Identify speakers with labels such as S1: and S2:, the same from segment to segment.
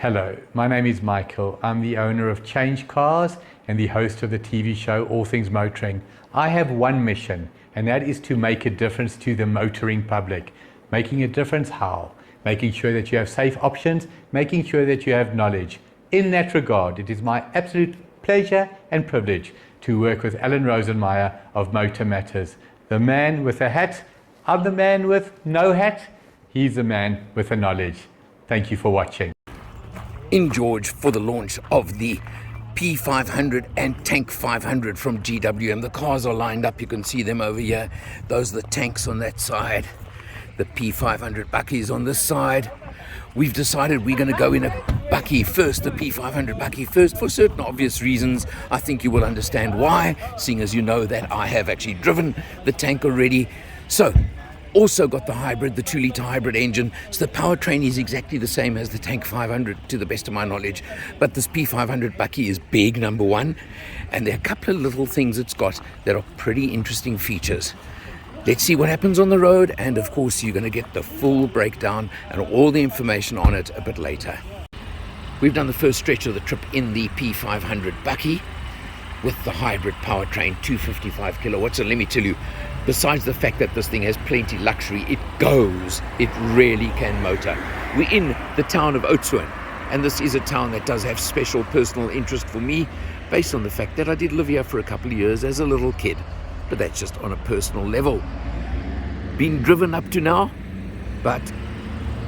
S1: Hello, my name is Michael. I'm the owner of CHANGECARS and the host of the TV show All Things Motoring. I have one mission, and that is to make a difference to the motoring public. Making a difference how? Making sure that you have safe options, making sure that you have knowledge. In that regard, it is my absolute pleasure and privilege to work with Alan Rosenmeyer of MotorMatters. The man with a hat, I'm the man with no hat, he's the man with the knowledge. Thank you for watching.
S2: In George for the launch of the P500 and Tank 500 from GWM. The cars are lined up, you can see them over here. Those are the tanks on that side. The P500 bakkie is on this side. We've decided we're going to go in a bakkie first, the P500 bakkie first, for certain obvious reasons. I think you will understand why, seeing as you know that I have actually driven the tank already. So, also got the hybrid, the 2-litre hybrid engine, so the powertrain is exactly the same as the Tank 500 to the best of my knowledge. But this P500 bakkie is big, number one, and there are a couple of little things it's got that are pretty interesting features. Let's see what happens on the road, and of course you're going to get the full breakdown and all the information on it a bit later. We've done the first stretch of the trip in the P500 bakkie with the hybrid powertrain, 255 kilowatts, and let me tell you, besides the fact that this thing has plenty luxury, it goes. It really can motor. We're in the town of Oudtshoorn, and this is a town that does have special personal interest for me, based on the fact that I did live here for a couple of years as a little kid. But that's just on a personal level. Been driven up to now, but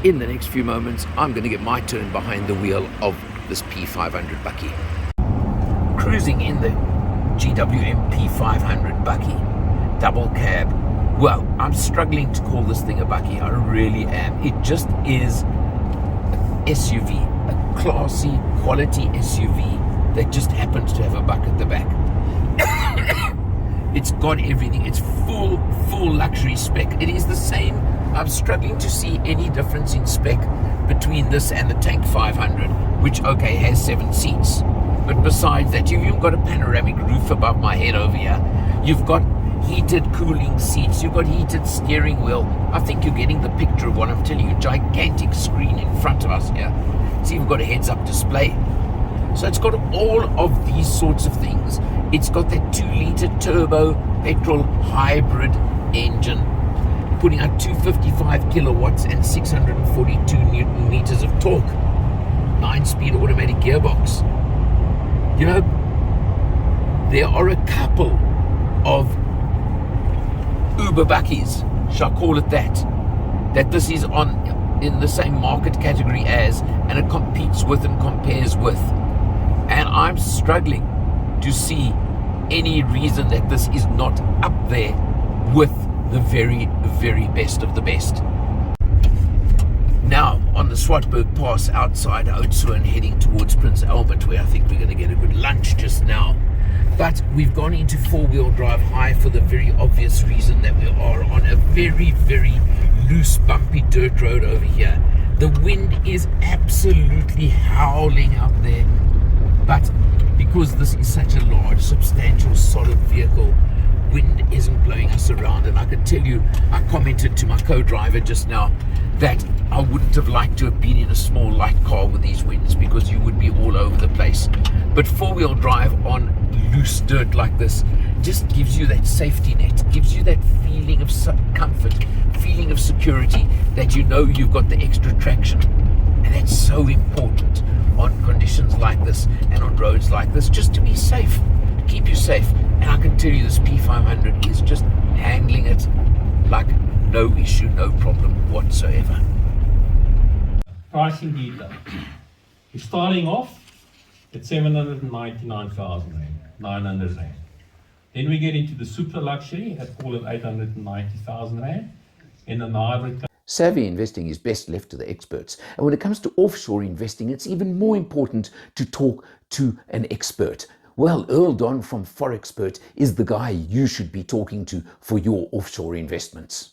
S2: in the next few moments, I'm going to get my turn behind the wheel of this P500 bakkie. Cruising in the GWM P500 bakkie. Double cab. Well, I'm struggling to call this thing a bakkie. I really am. It just is an SUV, a classy, quality SUV that just happens to have a buck at the back. It's got everything. It's full luxury spec. It is the same. I'm struggling to see any difference in spec between this and the Tank 500, which, okay, has 7 seats. But besides that, you've even got a panoramic roof above my head over here. You've got heated cooling seats, you've got heated steering wheel. I think you're getting the picture of what I'm telling you. Gigantic screen in front of us here. It's even got a heads-up display. So it's got all of these sorts of things. It's got that 2-litre turbo petrol hybrid engine, putting out 255 kilowatts and 642 Newton meters of torque. 9-speed automatic gearbox. You know, there are a couple of Uber bakkies, shall I call it that this is in the same market category as, and it competes with and compares with. And I'm struggling to see any reason that this is not up there with the very, very best of the best. Now, on the Swartberg Pass outside Oudtshoorn, heading towards Prince Albert, where I think we're going to get a good lunch just now. But we've gone into 4-wheel drive high for the very obvious reason that we are on a very, very loose, bumpy dirt road over here. The wind is absolutely howling out there. But because this is such a large, substantial, solid vehicle, wind isn't blowing us around. And I can tell you, I commented to my co-driver just now that I wouldn't have liked to have been in a small light car with these winds, because you would be all over the place. But 4-wheel drive on loose dirt like this just gives you that safety net, gives you that feeling of comfort, feeling of security, that you know you've got the extra traction. And that's so important on conditions like this and on roads like this, just to be safe, to keep you safe. And I can tell you this P500 is just handling it like no issue, no problem whatsoever.
S3: Pricing detail. We're starting off at 799,000 Rand, 900 Rand. Then we get into the super luxury at call it 890,000 Rand, and then the hybrid.
S2: Savvy investing is best left to the experts. And when it comes to offshore investing, it's even more important to talk to an expert. Well, Earl Don from Forexpert is the guy you should be talking to for your offshore investments.